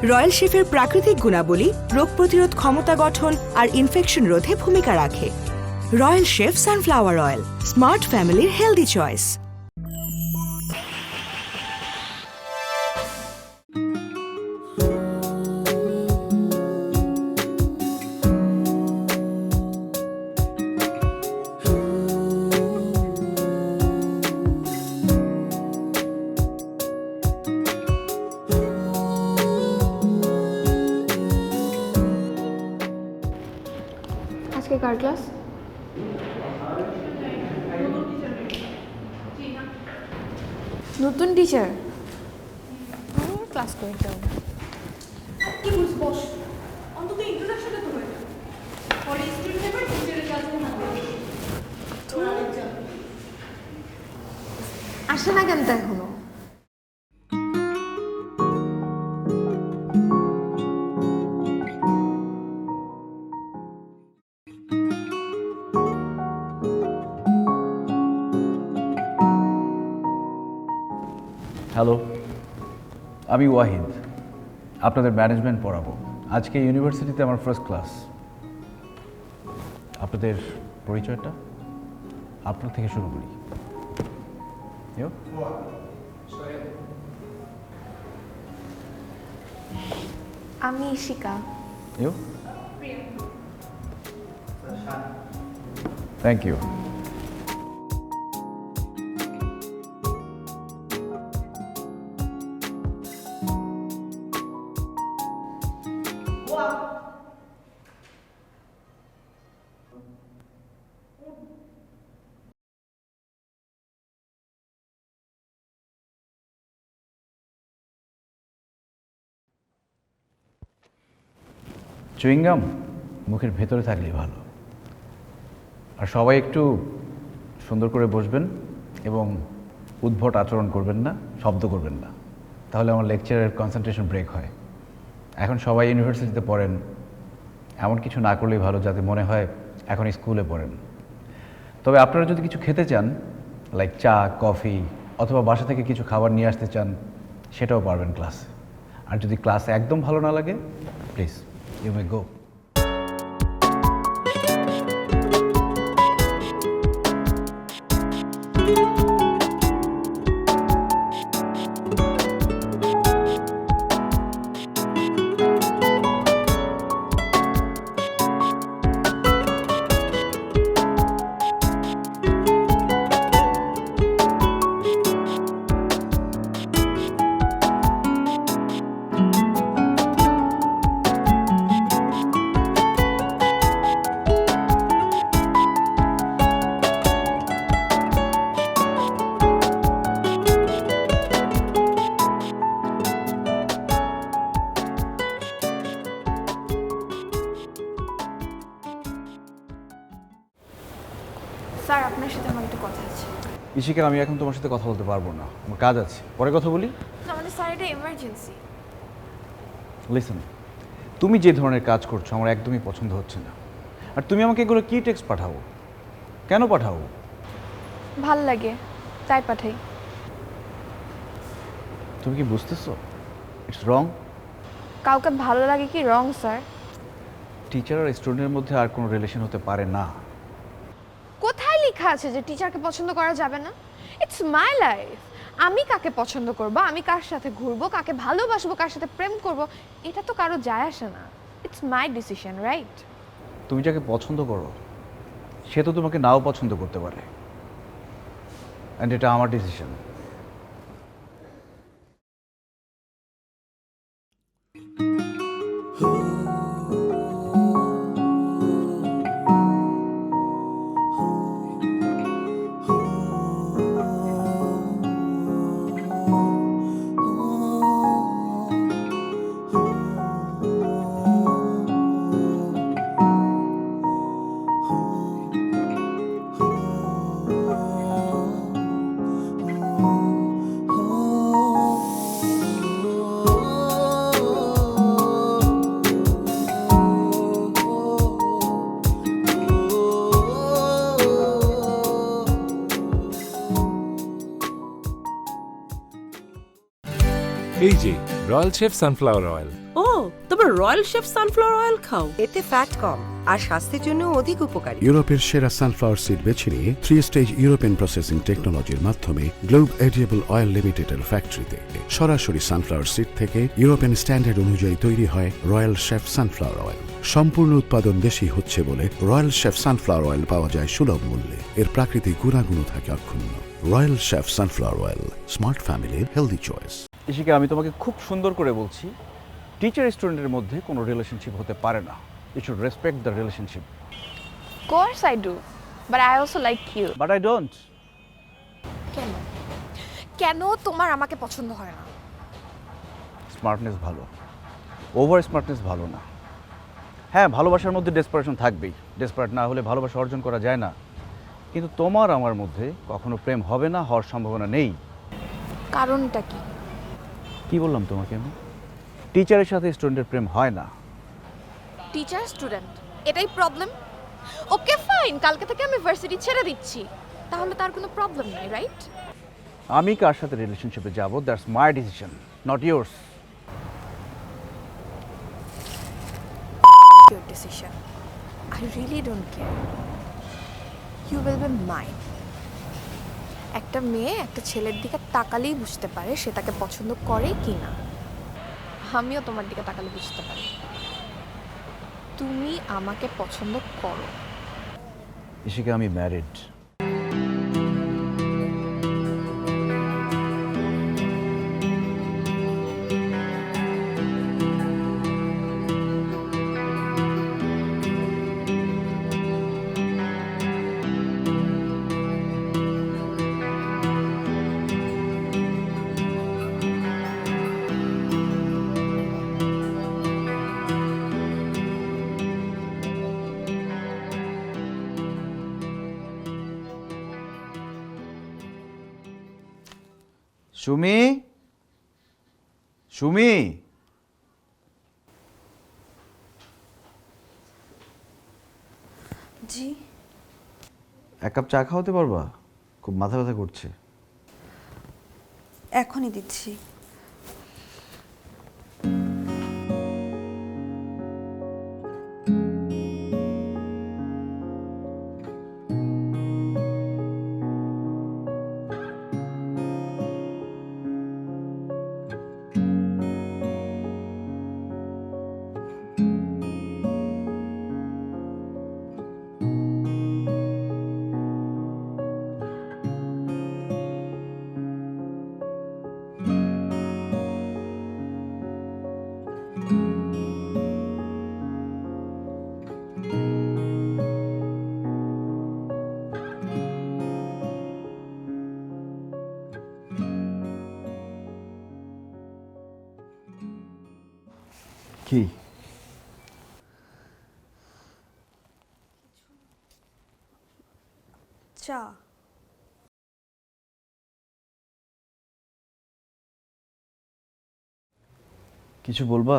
Royal শেফের প্রাকৃতিক গুণাবলী রোগ প্রতিরোধ ক্ষমতা গঠন আর ইনফেকশন রোধে ভূমিকা রাখে। Royal chef sunflower oil, smart ফ্যামিলির হেলদি চয়েস। আজকে কার ক্লাস? নতুন টিচার ক্লাস করতে হবে। কি বলছ বস, অন্তত ইন্ট্রোডাকশনটা তো হয়ে যাবে। পরে স্টুডেন্ট পেপার টিচারের ক্লাসে হাত দেবে। আসে না কেন তা এখনো? হ্যালো, আমি ওয়াহিদ, আপনাদের ম্যানেজমেন্ট পড়াবো। আজকে ইউনিভার্সিটিতে আমার ফার্স্ট ক্লাস। আপনাদের পরিচয়টা আপনার থেকে শুরু করি। আমি ইশিকা। Thank you. চুইংগাম মুখের ভেতরে থাকলেই ভালো। আর সবাই একটু সুন্দর করে বসবেন এবং উদ্ভট আচরণ করবেন না, শব্দ করবেন না, তাহলে আমার লেকচারের কনসেন্ট্রেশন ব্রেক হয়। এখন সবাই ইউনিভার্সিটিতে পড়েন, এমন কিছু না করলেই ভালো যাতে মনে হয় এখন স্কুলে পড়েন। তবে আপনারা যদি কিছু খেতে চান, লাইক চা, কফি অথবা বাসা থেকে কিছু খাবার নিয়ে আসতে চান, সেটাও পারবেন ক্লাসে। আর যদি ক্লাস একদম ভালো না লাগে, please you may go. Sir, আপনার সাথে আমার একটু কথা আছে। ইশিকা, আমি এখন তোমার সাথে কথা বলতে পারবো না, আমার কাজ আছে, পরে কথা বলি। না মানে স্যার, এটা এমার্জেন্সি। লিসেন, তুমি যে ধরনের কাজ করছো আমার একদমই পছন্দ হচ্ছে না। আর তুমি আমাকে এগুলো কি টেক্সট পাঠাবো, কেন পাঠাবো? ভাল লাগে তাই পাঠাই। তুমি কি বুঝতেছো? It's wrong. কাউকে ভালো লাগে কি রং স্যার? টিচার আর স্টুডেন্টের মধ্যে আর কোনো রিলেশন হতে পারে না। কোথায় লেখা আছে যে টিচারকে পছন্দ করা যাবে না? It's my life. আমি কাকে পছন্দ করব, আমি কার সাথে ঘুরবো, কাকে ভালোবাসবো, কার সাথে প্রেম করব, এটা তো কারো যায় আসে না। It's my decision, right? তুমি যাকে পছন্দ করো সে তো তোমাকে নাও পছন্দ করতে পারে, অ্যান্ড এটা আমার ডিসিশন। এই যে রয়্যাল শেফ সানফ্লাওয়ার অয়েল। ও, তবে রয়্যাল শেফ সানফ্লাওয়ার অয়েল খাও। এতে ফ্যাট কম আর স্বাস্থ্যের জন্য অধিক উপকারী। ইউরোপের সেরা সানফ্লাওয়ার সিড বেছে নিয়ে 3 স্টেজ ইউরোপিয়ান প্রসেসিং টেকনোলজির মাধ্যমে গ্লোব এডিয়েবল অয়েল লিমিটেডের ফ্যাক্টরিতে সরাসরি সানফ্লাওয়ার সিড থেকে ইউরোপিয়ান স্ট্যান্ডার্ড অনুযায়ী তৈরি হয় রয়্যাল শেফ সানফ্লাওয়ার অয়েল। সম্পূর্ণ উৎপাদন দেশি হচ্ছে বলে রয়্যাল শেফ সানফ্লাওয়ার অয়েল পাওয়া যায় সুলভ মূল্যে। এর প্রাকৃতিক গুণাগুণ থাকে অক্ষুণ্ণ। Royal chef sunflower oil, smart ফ্যামিলির হেলদি চয়েস। ইশিকা, আমি তোমাকে খুব সুন্দর করে বলছি, টিচার স্টুডেন্টের মধ্যে কোনো রিলেশনশিপ হতে পারে না। You should respect the relationship. Course I do, but I also like you. But I don't. কেন কেন তোমার আমাকে পছন্দ হয় না? স্মার্টনেস ভালো, ওভার স্মার্টনেস ভালো না। হ্যাঁ, ভালোবাসার মধ্যে ডেসপারেশন থাকবেই, ডেসপারেট না হলে ভালোবাসা অর্জন করা যায় না। কিন্তু তোমার আমার মধ্যে কখনো প্রেম হবে না, হওয়ার সম্ভাবনা নেই। কারণটা কি? কি বললাম তোমাকে আমি? টিচারের সাথে স্টুডেন্টের প্রেম হয় না। টিচার স্টুডেন্ট এটাই প্রবলেম? ওকে ফাইন, কালকে থেকে আমি ভার্সিটি ছেড়ে দিচ্ছি, তাহলে তার কোনো প্রবলেম নেই, রাইট? আমি কার সাথে রিলেশনশিপে যাব, that's my decision, not yours. Your decision. I really don't care. You will be mine. একটা মেয়ে একটা ছেলের দিকে তাকালেই বুঝতে পারে সে তাকে পছন্দ করে কি না। আমিও তোমার দিকে তাকালে বুঝতে পারি তুমি আমাকে পছন্দ করো। ইশিকা, আমি ম্যারিড। সুমি, সুমি, জি এক কাপ চা খাওয়াতে পারবা? খুব মাথা ব্যথা করছে। এখনই দিচ্ছি। কি? চা। কিছু বলবা?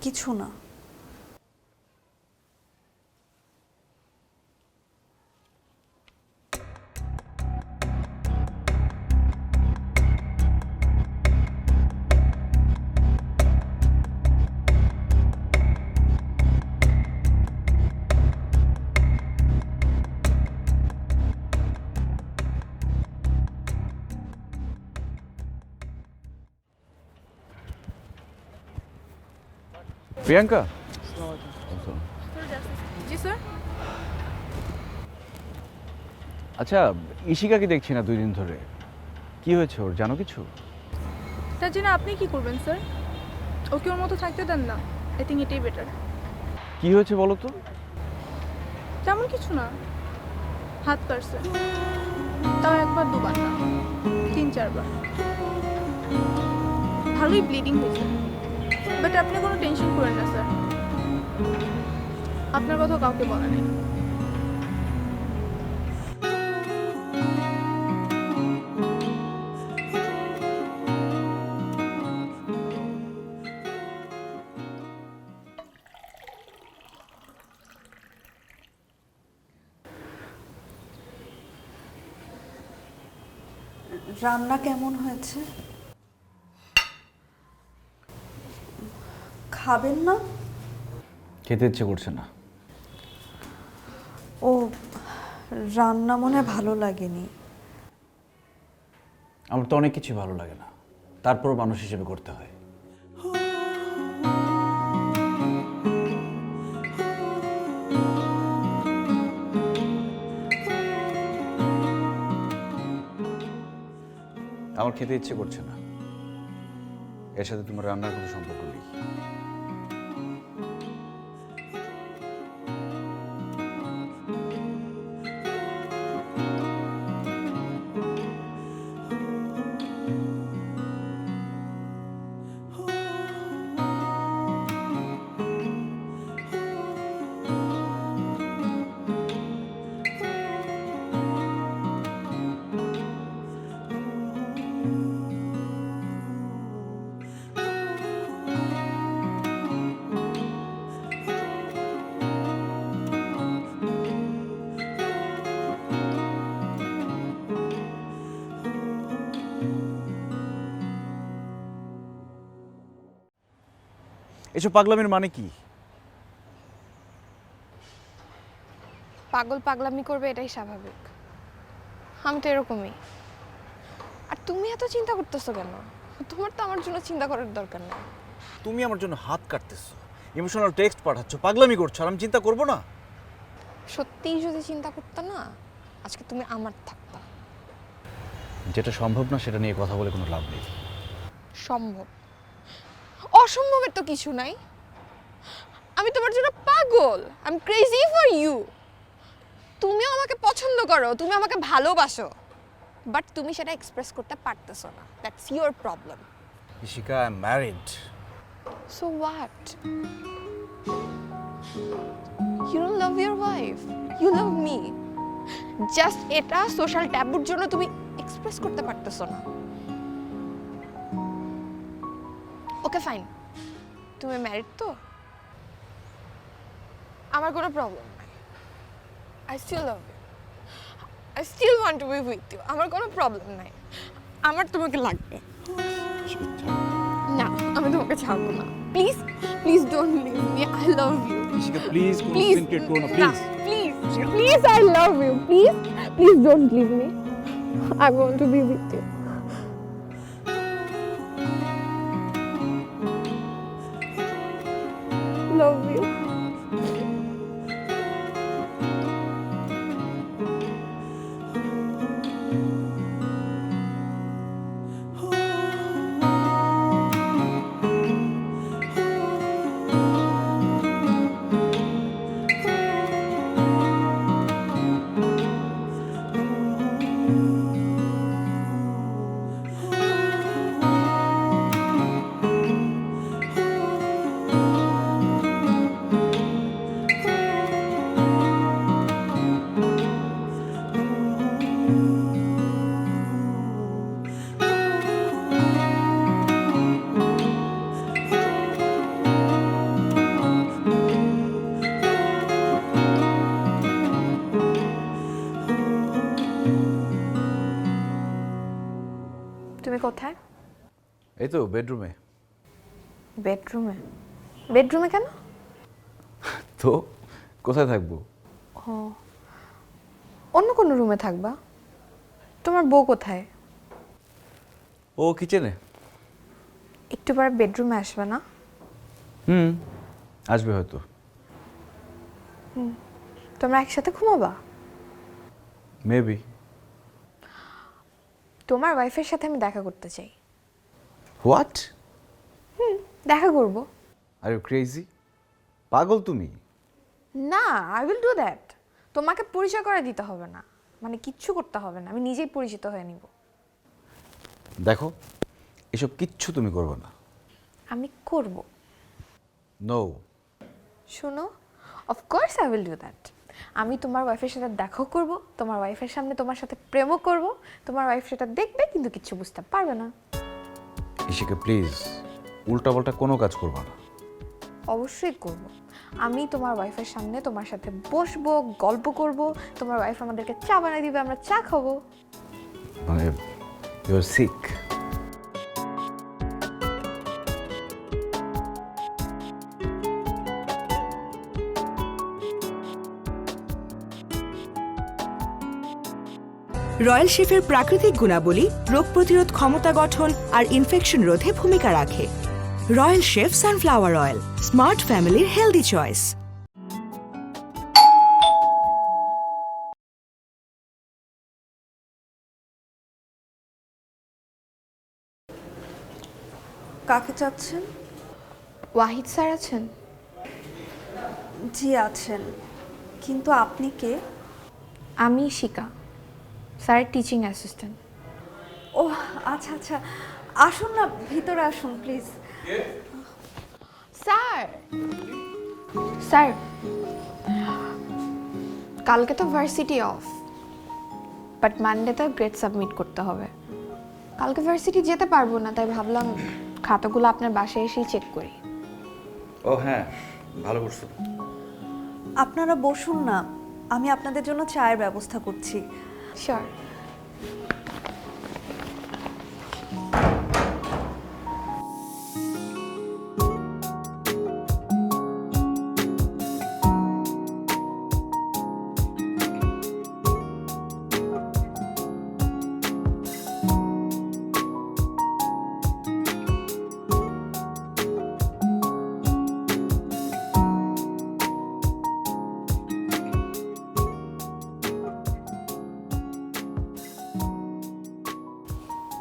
কিছু না। প্রিয়াঙ্কা, জি স্যার। আচ্ছা, ইশিকাকে দেখছি না 2 দিন ধরে, কি হয়েছে ওর, জানো কিছু? তার জন্য আপনি কি করবেন স্যার? ওকে ওর মতো থাকতে দেন না। আই থিঙ্ক এটাই বেটার। কি হয়েছে বলো তো? তেমন কিছু না, হাত কাটছে, তাও 1 2 না, 3 4 বার। ভালোই ব্লিডিং হয়েছে, বাট আপনি কোনো টেনশন করেন না স্যার, আপনার কথা কাউকে বলা নেই। রান্না কেমন হয়েছে? খাবেন না? খেতে ইচ্ছে করছে না। ও, রান্না মনে হয় ভালো লাগেনি। আমার তো অনেক কিছু ভালো লাগে না, তারপরও মানুষ হিসেবে করতে হয়। আমার খেতে ইচ্ছে করছে না, এর সাথে তোমার রান্নার কোনো সম্পর্ক নেই। এসব পাগলামির মানে কি? পাগল পাগলামি করবে এটাই স্বাভাবিক। আমি তো এরকমই। আর তুমি এত চিন্তা করতেছো কেন? তোমার তো আমার জন্য চিন্তা করার দরকার নেই। তুমি আমার জন্য হাত কাটতেছো, ইমোশনাল টেক্সট পাঠাচ্ছ, পাগলামি করছো, আর আমি চিন্তা করব না? সত্যিই যদি চিন্তা করতে না, আজকে তুমি আমার থাকতা। যেটা সম্ভব না সেটা নিয়ে কথা বলে কোনো লাভ নেই। সম্ভব, অসম্ভবের তো কিছু নাই। আমি তোমার জন্য পাগল, I am crazy for you. তুমিও আমাকে পছন্দ করো, তুমি আমাকে ভালোবাসো, বাট তুমি সেটা এক্সপ্রেস করতে পারতেছো না। That's your problem. Ishika, I am married. So what? You don't love your wife, you love me. Just এটা সোশ্যাল ট্যাবুর জন্য তুমি এক্সপ্রেস করতে পারতেছো না। ওকে ফাইন, তুমি ম্যারিড তো, আমার কোনো প্রবলেম নাই। I still love you, I still want to be with you. আমার কোনো প্রবলেম নাই, আমার তোমাকে লাগবে না। আমি তোমাকে ছাড়বো না। Please please don't leave me, I love you. Ishika please, please concentrate করো না না, please. Please please, I love you. Please please don't leave me, I want to be with you. Love you. তুমি কোথায়? এই তো বেডরুমে। বেডরুমে? বেডরুমে কেন? তো কোথায় থাকবো? অন্য কোনো রুমে থাকবা। তোমার বউ কোথায়? ও কিচেনে। একটু পরে বেডরুমে আসবে না? আসবে হয়তো। তোমরা একসাথে ঘুমাবা? মেবি। তোমার ওয়াইফের সাথে আমি দেখা করতে চাই। হোয়াট? দেখা করব। Are you crazy? পাগল তুমি? না, আই উইল ডু দ্যাট। তোমাকে পরিচয় করে দিতে হবে না, মানে কিচ্ছু করতে হবে না, আমি নিজেই পরিচিত হয়ে নিব। দেখো, এসব কিচ্ছু তুমি করবে না। আমি করব। নো। শোনো, of course I will do that. আমি তোমার ওয়াইফের সাথে দেখাও করব, তোমার ওয়াইফের সামনে তোমার সাথে প্রেমও করব। তোমার ওয়াইফ সেটা দেখবে কিন্তু কিচ্ছু বুঝতে পারবে না। ইশিকা প্লিজ, উল্টাপাল্টা কোনো কাজ করবা না। অবশ্যই করব। আমি তোমার ওয়াইফের সামনে তোমার সাথে বসবো, গল্প করব, তোমার ওয়াইফ আমাদেরকে চা বানিয়ে দিবে, আমরা চা খাবো। মানে ইউ আর সিক। রয়্যাল শেফের প্রাকৃতিক গুণাবলী রোগ প্রতিরোধ ক্ষমতা গঠন আর ইনফেকশন রোধে ভূমিকা রাখে। Royal chef sunflower oil, smart ফ্যামিলির হেলদি চয়েস। কাকে চাচ্ছেন? ওয়াহিদ স্যার আছেন? জি আছেন, কিন্তু আপনি কে? আমি শিকা, স্যারের টিচিং অ্যাসিস্ট্যান্ট। ও আচ্ছা আচ্ছা, আসুন না, ভিতরে আসুন প্লিজ। স্যার স্যার কালকে তো ভার্সিটি অফ, বাট মানডেতে গ্রেড সাবমিট করতে হবে। কালকে ভার্সিটি যেতে পারবো না, তাই ভাবলাম খাতাগুলো আপনার বাসায় এসেই চেক করি। ও হ্যাঁ, ভালো করছো। আপনারা বসুন না, আমি আপনাদের জন্য চায়ের ব্যবস্থা করছি। শিওর।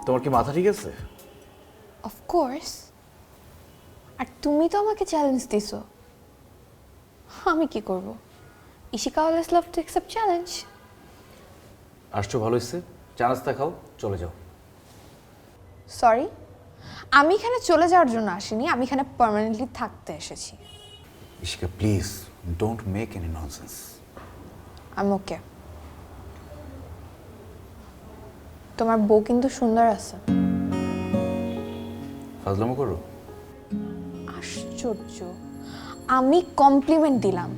তোমার কি মাথা ঠিক আছে? অফকোর্স। আর তুমি তো আমাকে চ্যালেঞ্জ দিছো, আমি কি করব? Ishika always love to accept challenge. আসছো ভালো হয়েছে, চা নাস্তা খাও, চলে যাও। সরি, আমি এখানে চলে যাওয়ার জন্য আসিনি, আমি এখানে পার্মানেন্টলি থাকতে এসেছি। Ishika please, don't make any nonsense. আমি ওকে। তোমার বউ কিন্তু সুন্দর আছে। ফাজলামো করো? আশ্চর্য, আমি কমপ্লিমেন্ট দিলাম।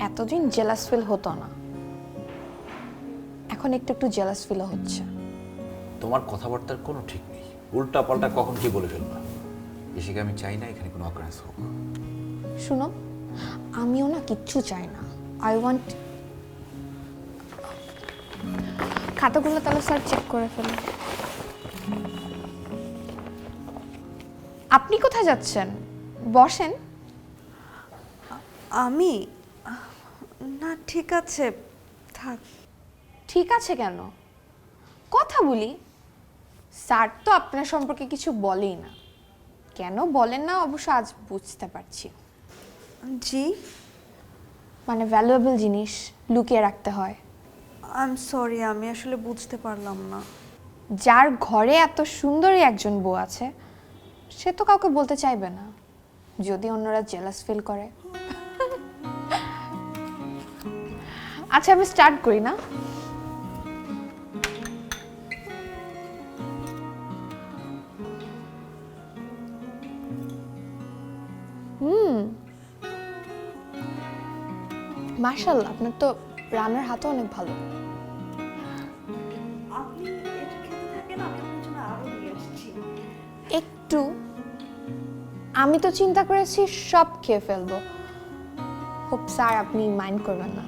এতদিন জেলাস ফিল হতো না, এখন একটু একটু জেলাস ফিল হচ্ছে। তোমার কথাবার্তার কোনো ঠিক নেই, উল্টা পাল্টা কখন কি বলে ফেলবা। ইশিকা আমি চাই না এখানে কোনো অকারেন্স হোক। শুনো, আমিও না কিচ্ছু চাই না। আই ওয়ান্ট খাতাগুলো তাহলে স্যার চেক করে ফেলুন। আপনি কোথায় যাচ্ছেন? বসেন। আমি না, ঠিক আছে থাক। ঠিক আছে কেন? কথা বলি। স্যার তো আপনার সম্পর্কে কিছু বলেই না। কেন বলেন না অবশ্য আজ বুঝতে পারছি। জি, মানে ভ্যালুয়েবল জিনিস লুকিয়ে রাখতে হয়। আই এম সরি, আমি আসলে বুঝতে পারলাম না। যার ঘরে এত সুন্দরী একজন বউ আছে, সে তো কাউকে বলতে চাইবে না, যদি অন্যরা জেলাস ফিল করে। আচ্ছা, আমি স্টার্ট করি না? মাশাআল্লাহ, আপনার তো রান্নার হাতও অনেক ভালো। আপনি এটা খেতে থাকেন, আমি আপনার জন্য আরো নিয়ে আসছি। একটু, আমি তো চিন্তা করেছি সব খেয়ে ফেলবো। হোপ স্যার আপনি মাইন্ড করবেন না।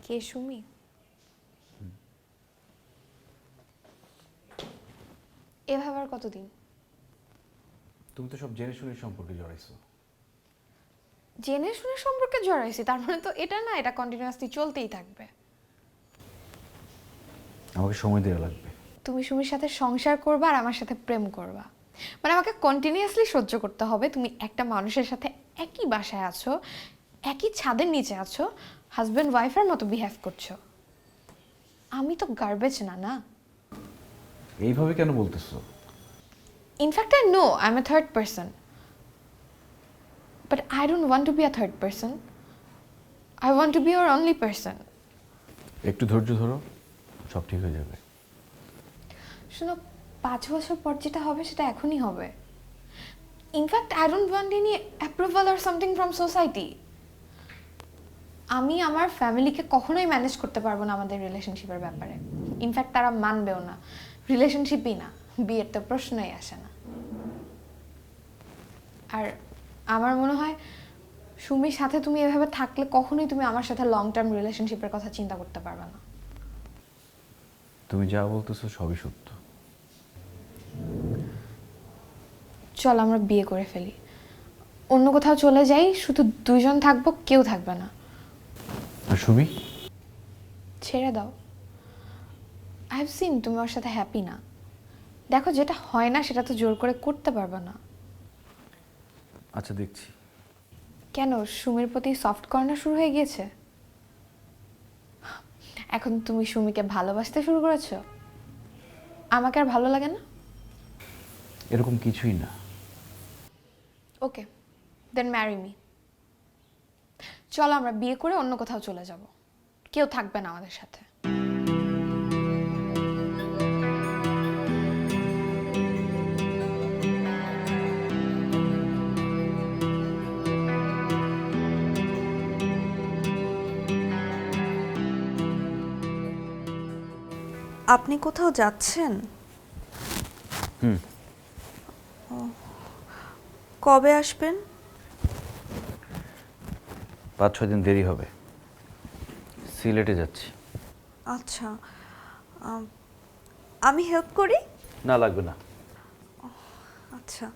কে সুমি? এভাবে আর কতদিন? তুমি তো সব জেনে শুনে সম্পর্কে জড়াইছো। জেনে শুনে সম্পর্কে জড়াইছি, তার মানে তো এটা না, এটা কন্টিনিউয়াসলি চলতেই থাকবে। আমাকে সময় দেওয়া লাগবে। তুমি সুমির সাথে সংসার করবা আর আমার সাথে প্রেম করবা, মানে আমাকে কন্টিনিউয়াসলি সহ্য করতে হবে। তুমি একটা মানুষের সাথে একই বাসায় আছো, একই ছাদের নিচে আছো, হাজব্যান্ড ওয়াইফের মতো বিহেভ করছো। আমি তো গার্বেজ না, না? এইভাবে কেন বলতেছো? In fact I know I M A third person, but I don't want to be a third person. I want to B your only person. একটু ধৈর্য ধরো, সব ঠিক হয়ে যাবে। শোনো, 5 বছর পর যেটা হবে সেটা এখনই হবে। In fact I don't want any approval or something from society. আমি আমার ফ্যামিলিকে কখনোই ম্যানেজ করতে পারবো না আমাদের রিলেশনশিপের ব্যাপারে। ইনফ্যাক্ট তারা মানবেও না, রিলেশনশিপই না, বিয়ের তো প্রশ্নই আসে না। আর আমার মনে হয় সুমির সাথে তুমি এভাবে থাকলে কখনোই তুমি আমার সাথে লং টার্ম রিলেশনশিপের কথা চিন্তা করতে পারবে না। তুমি যা বলতেছো সবই সত্য। চল আমরা বিয়ে করে ফেলি, অন্য কোথাও চলে যাই, শুধু দুইজন থাকবো, কেউ থাকবে না। আর সুমি? ছেড়ে দাও। আই হ্যাভ সিন তুমি ওর সাথে হ্যাপি না। দেখো, যেটা হয় না সেটা তো জোর করে করতে পারবে না। আচ্ছা, দেখছি। কেন, সুমির প্রতি সফট কর্নার শুরু হয়ে গিয়েছে? এখন তুমি সুমিকে ভালোবাসতে শুরু করেছো? আমাকে আর ভালো লাগে না? এরকম কিছুই না। ওকে, দেন ম্যারি মি। চলো আমরা বিয়ে করে অন্য কোথাও চলে যাব, কেউ থাকবে না আমাদের সাথে। আপনি কোথাও যাচ্ছেন? হুম। কবে আসবেন? 5-6 দিন দেরি হবে। সিলেটে যাচ্ছি। আচ্ছা, আমি হেল্প করি? না, লাগবে না। আচ্ছা,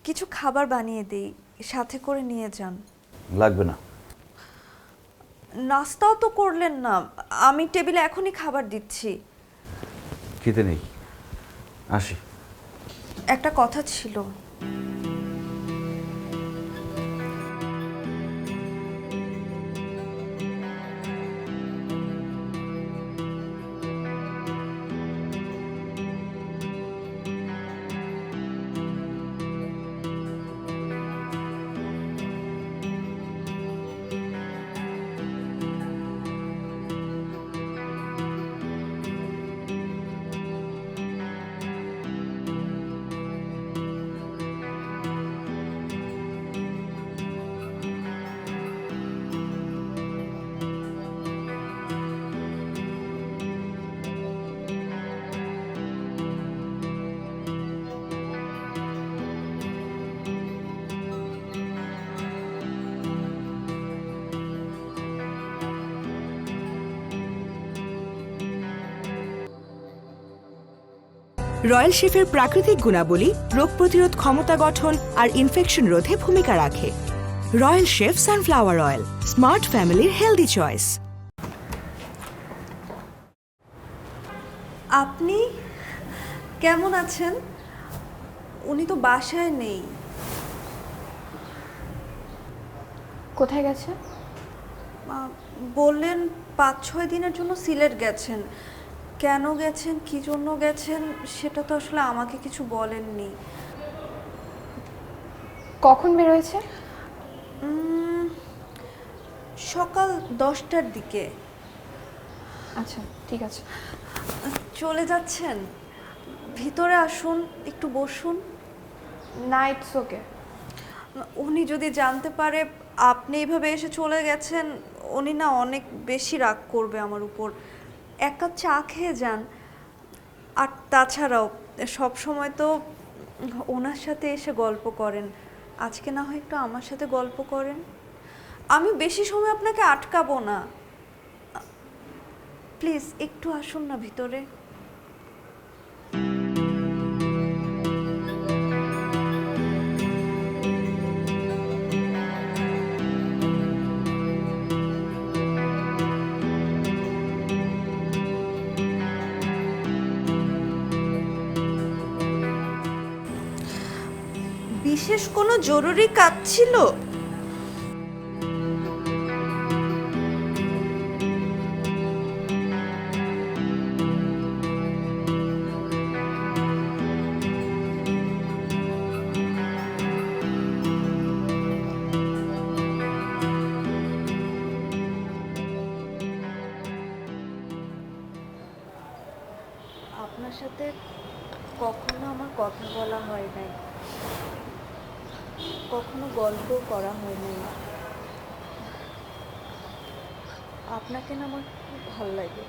কিছু খাবার বানিয়ে দিই, সাথে করে নিয়ে যান। লাগবে না। নাস্তাও তো করলেন না, আমি টেবিলে এখনই খাবার দিচ্ছি। খেতে নেই, আসি। একটা কথা ছিল। রয়্যাল শেফের প্রাকৃতিক গুণাবলী রোগ প্রতিরোধ ক্ষমতা গঠন আর ইনফেকশন রোধে ভূমিকা রাখে। Royal chef sunflower oil, smart ফ্যামিলির হেলদি চয়েস। আপনি কেমন আছেন? উনি তো বাসায় নেই। কোথায় গেছে? বললেন 5-6 দিনের জন্য সিলেট গেছেন। কেন গেছেন, কি জন্য গেছেন, সেটা তো আসলে আমাকে কিছু বলেননি। কখন বের হয়েছে? সকাল 10টার দিকে। আচ্ছা, ঠিক আছে। চলে যাচ্ছেন? ভিতরে আসুন, একটু বসুন। না, ইটস ওকে। উনি যদি জানতে পারে আপনি এইভাবে এসে চলে গেছেন, উনি না অনেক বেশি রাগ করবে আমার উপর। এক কাপ চা খেয়ে যান। আর তাছাড়াও সব সময় তো ওনার সাথে এসে গল্প করেন, আজকে না হয় একটু আমার সাথে গল্প করেন। আমি বেশি সময় আপনাকে আটকাবো না। প্লিজ একটু আসুন না ভিতরে। বিশেষ কোনো জরুরি কাজ ছিল? আপনার সাথে কখনো আমার কথা বলা হয় নাই, কখনো গল্প করা হয় নাই। আপনাকে না আমার খুব ভালো লাগে।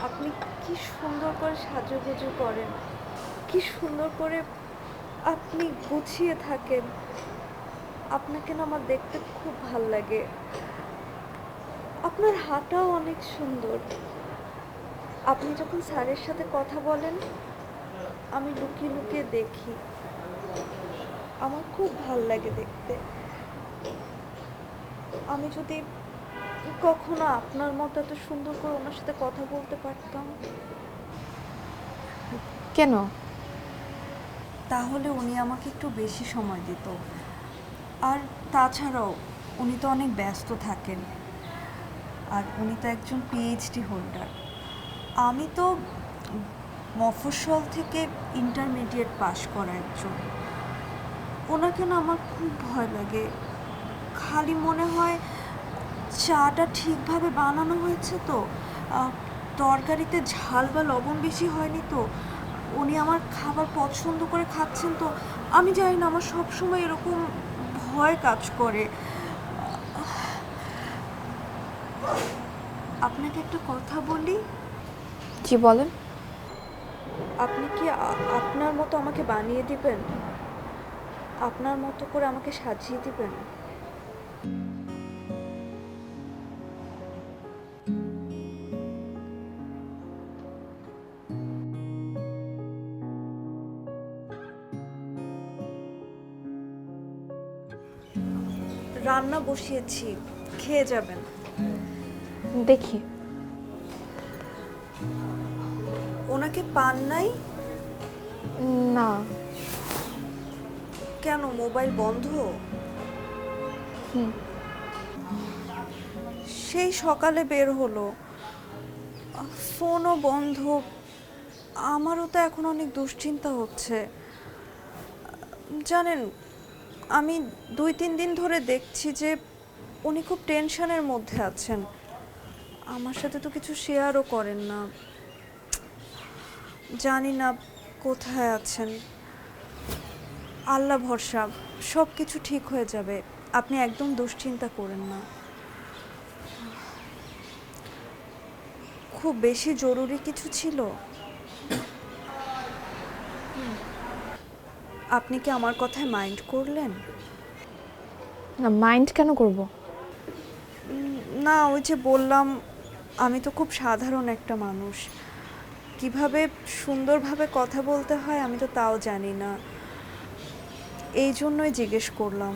আপনি কি সুন্দর করে সাজুগুজু করেন, কি সুন্দর করে আপনি গুছিয়ে থাকেন। আপনাকে না আমার দেখতে খুব ভাল লাগে। আপনার হাঁটাও অনেক সুন্দর। আপনি যখন স্যারের সাথে কথা বলেন আমি লুকিয়ে লুকিয়ে দেখি, আমার খুব ভাল লাগে দেখতে। আমি যদি কখনো আপনার মতো এত সুন্দর করে ওনার সাথে কথা বলতে পারতাম, কেন? তাহলে উনি আমাকে একটু বেশি সময় দিত। আর তাছাড়াও উনি তো অনেক ব্যস্ত থাকেন, আর উনি তো একজন পিএইচডি হোল্ডার। আমি তো মফস্বল থেকে ইন্টারমিডিয়েট পাশ করা একজন। ওনাকে না আমার খুব ভয় লাগে। খালি মনে হয় চাটা ঠিকভাবে বানানো হয়েছে তো, তরকারিতে ঝাল বা লবণ বেশি হয়নি তো, উনি আমার খাবার পছন্দ করে খাচ্ছেন তো। আমি জানি না, আমার সবসময় এরকম ভয় কাজ করে। আপনাকে একটা কথা বলি। জি বলেন। আপনি কি আপনার মতো আমাকে বানিয়ে দিবেন? আপনার মতো করে আমাকে সাজিয়ে দিবেন? রান্না বসিয়েছি, খেয়ে যাবেন। দেখি। ওনাকে পান নাই? না। কেন, মোবাইল বন্ধ? সেই সকালে বের হলো, ফোনও বন্ধ। আমারও তো এখন অনেক দুশ্চিন্তা হচ্ছে। জানেন, আমি 2-3 দিন ধরে দেখছি যে উনি খুব টেনশনের মধ্যে আছেন। আমার সাথে তো কিছু শেয়ারও করেন না। জানি না কোথায় আছেন। আল্লাহ ভরসা, সব কিছু ঠিক হয়ে যাবে। আপনি একদম দুশ্চিন্তা করেন না। খুব বেশি জরুরি কিছু ছিল? আপনি কি আমার কথায় মাইন্ড করলেন? না, মাইন্ড কেন করব? না, ওই যে বললাম, আমি তো খুব সাধারণ একটা মানুষ। কিভাবে সুন্দরভাবে কথা বলতে হয় আমি তো তাও জানি না। এই জন্যই জিজ্ঞেস করলাম।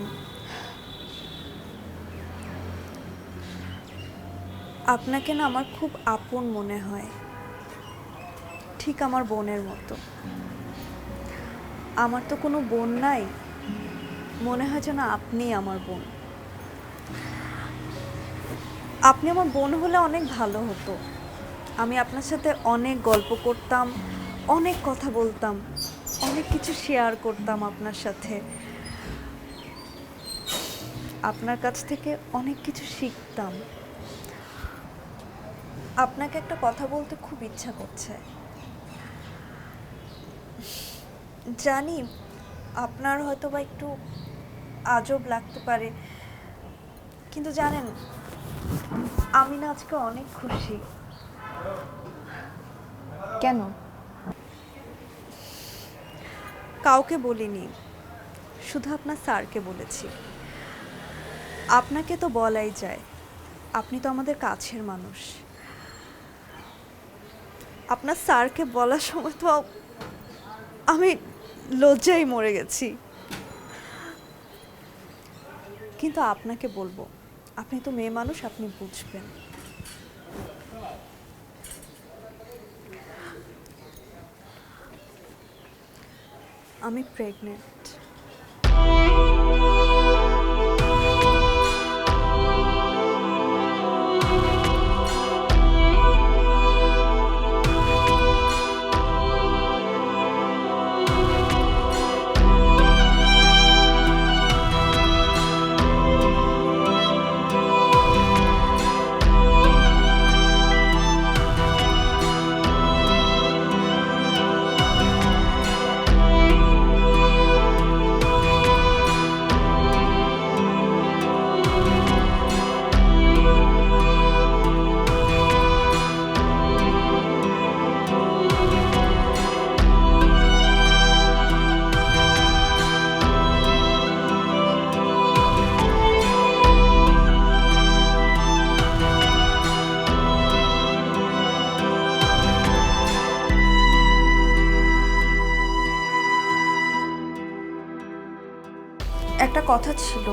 আপনাকে না আমার খুব আপন মনে হয়, ঠিক আমার বোনের মতো। আমার তো কোনো বোন নাই, মনে হয় যেন আপনিই আমার বোন। আপনি আমার বোন হলে অনেক ভালো হতো। আমি আপনার সাথে অনেক গল্প করতাম, অনেক কথা বলতাম, অনেক কিছু শেয়ার করতাম আপনার সাথে। আপনার কাছ থেকে অনেক কিছু শিখতাম। আপনাকে একটা কথা বলতে খুব ইচ্ছা করছে। জানি আপনার হয়তো বা একটু আজব লাগতে পারে, কিন্তু জানেন আমি না আজকে অনেক খুশি। কেন? কাউকে বলিনি, শুধু আপনার স্যারকে বলেছি। আপনাকে তো বলাই যায়, আপনি তো আমাদের কাছের মানুষ। আপনার স্যারকে বলার সময় তো আমি লজ্জায় মরে গেছি। কিন্তু আপনাকে বলবো, আপনি তো মেয়ে মানুষ, আপনি বুঝবেন। আমি প্রেগনেন্ট। একটা কথা ছিল।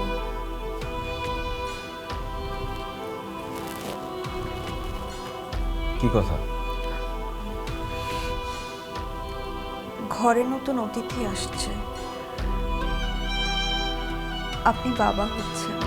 কি কথা? ঘরে নতুন অতিথি আসছে, আপনি বাবা হচ্ছেন।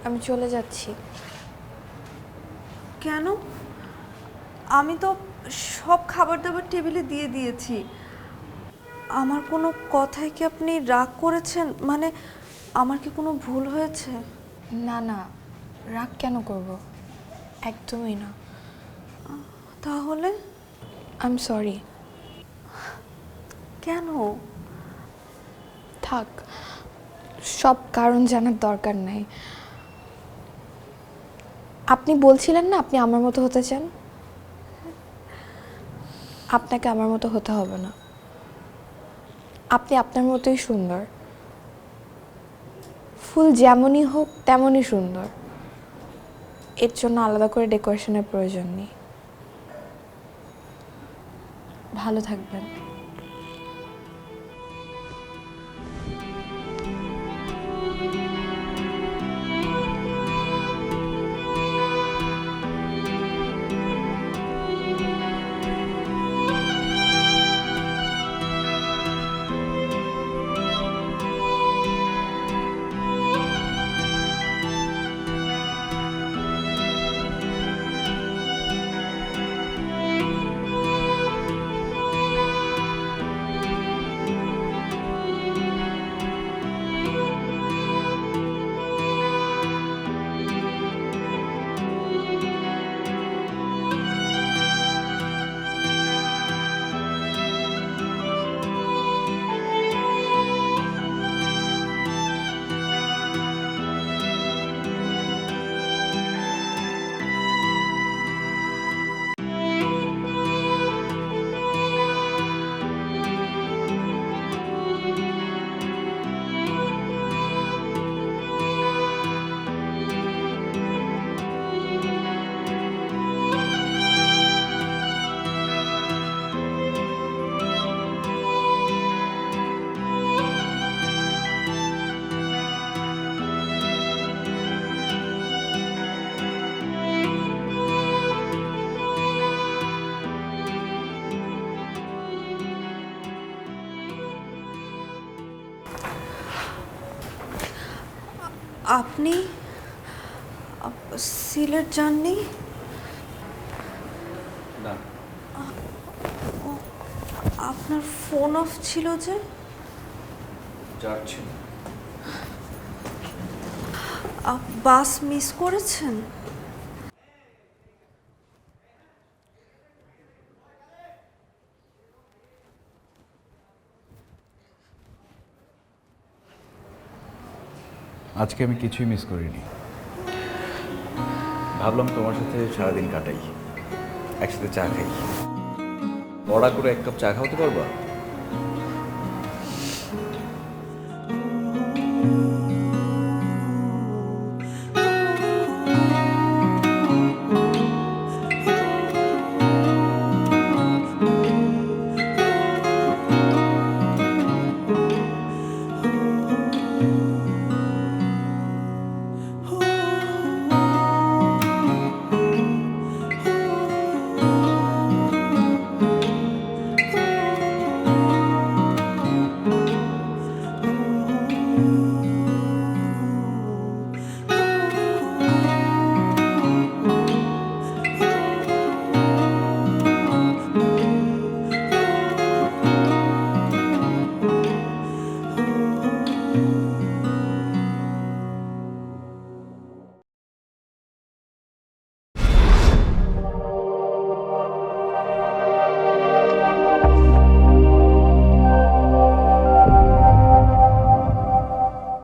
আমি চলে যাচ্ছি। কেন? আমি তো সব খাবার দাবার টেবিলে দিয়ে দিয়েছি। আমার কোনো কথায় কি আপনি রাগ করেছেন? মানে আমার কি কোনো ভুল হয়েছে? না না, রাগ কেন করব? একদমই না। তাহলে? I am sorry. কেন? থাক, সব কারণ জানার দরকার নাই। আপনি বলছিলেন না আপনি আমার মতো হতে চান, আপনাকে আমার মতো হতে হবে না। আপনি আপনার মতোই সুন্দর, ফুল যেমনই হোক তেমনই সুন্দর। এর জন্য আলাদা করে ডেকোরেশনের প্রয়োজন নেই। ভালো থাকবেন। আপনি সিলেট যাননি? না, আপনার ফোন অফ ছিল যে? যাচ্ছি। বাস মিস করেছেন? আজকে আমি কিছুই মিস করিনি। ভাবলাম তোমার সাথে সারাদিন কাটাই, একসাথে চা খাই। বড়া করে 1 কাপ চা খাওয়াতে পারবা?